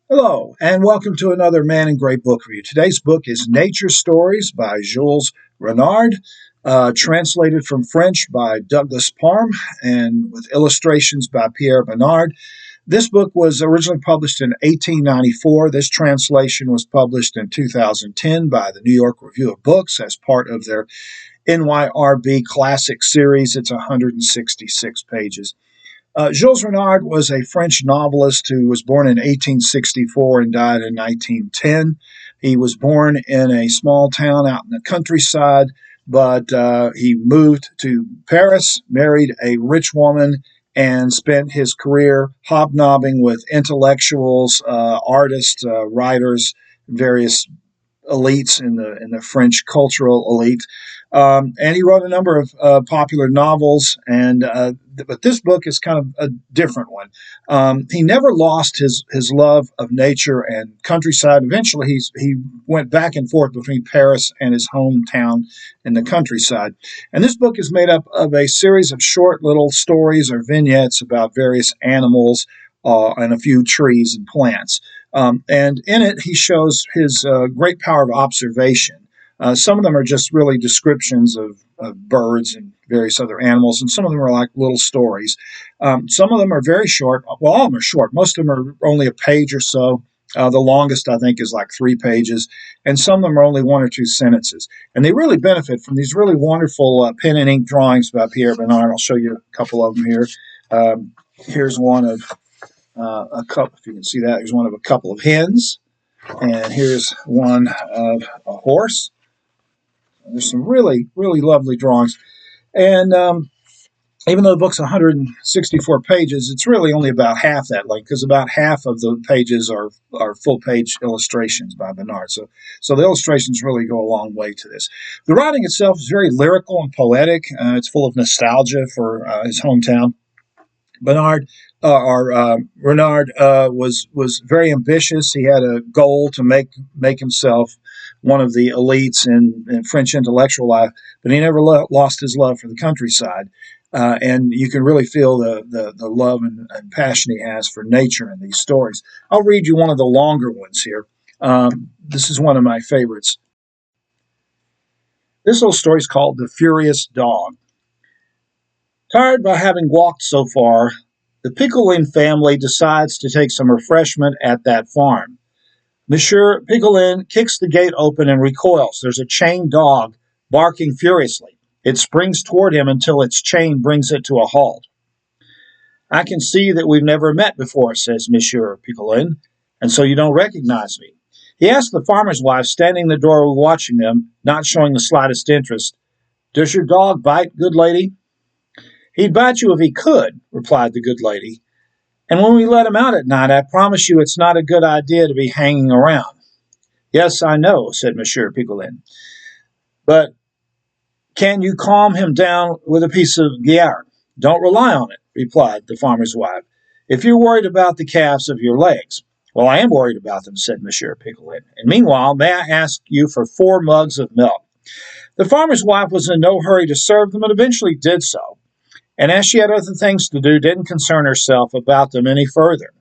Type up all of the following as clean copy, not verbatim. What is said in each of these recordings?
Hello, and welcome to another Man in Gray book review. Today's book is Nature Stories by Jules Renard, translated from French by Douglas Parham, and with illustrations by Pierre Bonnard. This book was originally published in 1894. This translation was published in 2010 by the New York Review of Books as part of their NYRB Classic series. It's 166 pages. Jules Renard was a French novelist who was born in 1864 and died in 1910. He was born in a small town out in the countryside, but he moved to Paris, married a rich woman, and spent his career hobnobbing with intellectuals, artists, writers, various elites in the French cultural elite. And he wrote a number of popular novels, but this book is kind of a different one. He never lost his love of nature and countryside. Eventually, he went back and forth between Paris and his hometown in the countryside. And this book is made up of a series of short little stories or vignettes about various animals and a few trees and plants. And in it, he shows his great power of observation. Some of them are just really descriptions of birds and various other animals, and some of them are like little stories. Some of them are very short. Well, all of them are short. Most of them are only a page or so. The longest, I think, is like 3 pages, and some of them are only 1 or 2 sentences. And they really benefit from these really wonderful pen and ink drawings by Pierre Bonnard. I'll show you a couple of them here. Here's one of a couple, if you can see that. Here's one of a couple of hens, and here's one of a horse. There's some really, really lovely drawings. And even though the book's 164 pages, it's really only about half that length, because about half of the pages are full-page illustrations by Bonnard. So the illustrations really go a long way to this. The writing itself is very lyrical and poetic. It's full of nostalgia for his hometown. Renard was very ambitious. He had a goal to make himself one of the elites in French intellectual life, but he never lost his love for the countryside. And you can really feel the love and passion he has for nature in these stories. I'll read you one of the longer ones here. This is one of my favorites. This little story is called The Furious Dog. Tired by having walked so far, the Picolin family decides to take some refreshment at that farm. Monsieur Picolin kicks the gate open and recoils. There's a chained dog barking furiously. It springs toward him until its chain brings it to a halt. I can see that we've never met before, says Monsieur Picolin, and so you don't recognize me. He asks the farmer's wife, standing in the doorway watching them, not showing the slightest interest. Does your dog bite, good lady? He'd bite you if he could, replied the good lady. And when we let him out at night, I promise you it's not a good idea to be hanging around. Yes, I know, said Monsieur Picolin. But can you calm him down with a piece of Guiard? Don't rely on it, replied the farmer's wife, if you're worried about the calves of your legs. Well, I am worried about them, said Monsieur Picolin. And meanwhile, may I ask you for 4 mugs of milk? The farmer's wife was in no hurry to serve them, and eventually did so. And as she had other things to do, didn't concern herself about them any further.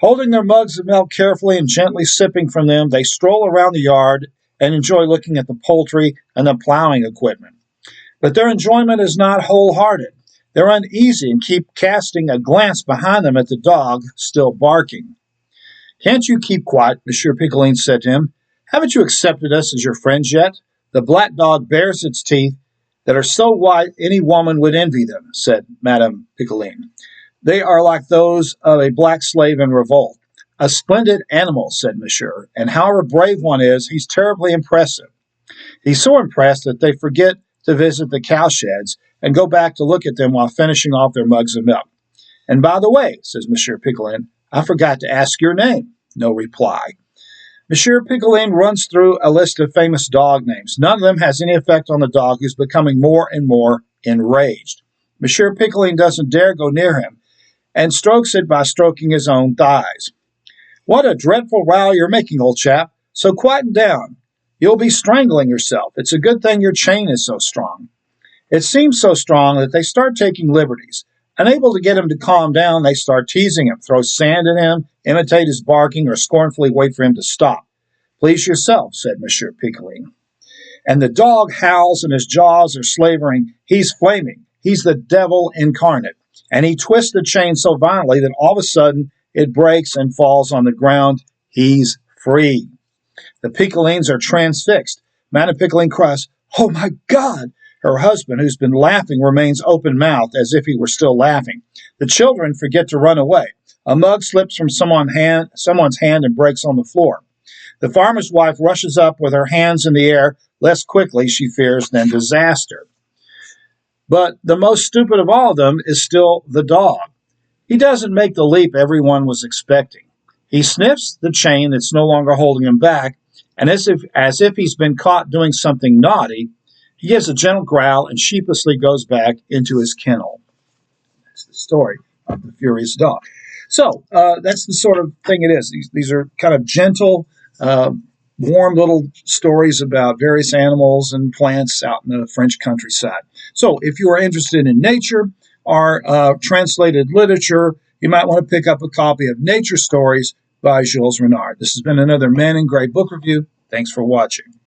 Holding their mugs of milk carefully and gently sipping from them, they stroll around the yard and enjoy looking at the poultry and the plowing equipment. But their enjoyment is not wholehearted. They're uneasy and keep casting a glance behind them at the dog, still barking. Can't you keep quiet, Monsieur Picolin said to him. Haven't you accepted us as your friends yet? The black dog bares its teeth that are so white any woman would envy them, said Madame Picolin. They are like those of a black slave in revolt. A splendid animal, said Monsieur, and however brave one is, he's terribly impressive. He's so impressed that they forget to visit the cowsheds and go back to look at them while finishing off their mugs of milk. And by the way, says Monsieur Picolin, I forgot to ask your name. No reply. Monsieur Picolin runs through a list of famous dog names. None of them has any effect on the dog, who's becoming more and more enraged. Monsieur Picolin doesn't dare go near him, and strokes it by stroking his own thighs. What a dreadful row you're making, old chap. So quieten down. You'll be strangling yourself. It's a good thing your chain is so strong. It seems so strong that they start taking liberties. Unable to get him to calm down, they start teasing him, throw sand at him, imitate his barking, or scornfully wait for him to stop. Please yourself, said Monsieur Pickling. And the dog howls and his jaws are slavering. He's flaming. He's the devil incarnate. And he twists the chain so violently that all of a sudden it breaks and falls on the ground. He's free. The Piccolines are transfixed. Madame Pickling cries, "Oh my God!" Her husband, who's been laughing, remains open-mouthed as if he were still laughing. The children forget to run away. A mug slips from someone's hand and breaks on the floor. The farmer's wife rushes up with her hands in the air, less quickly, she fears, than disaster. But the most stupid of all of them is still the dog. He doesn't make the leap everyone was expecting. He sniffs the chain that's no longer holding him back, and as if he's been caught doing something naughty, he gives a gentle growl and sheepishly goes back into his kennel. That's the story of the furious dog. So that's the sort of thing it is. These are kind of gentle, warm little stories about various animals and plants out in the French countryside. So if you are interested in nature or translated literature, you might want to pick up a copy of Nature Stories by Jules Renard. This has been another Man in Gray book review. Thanks for watching.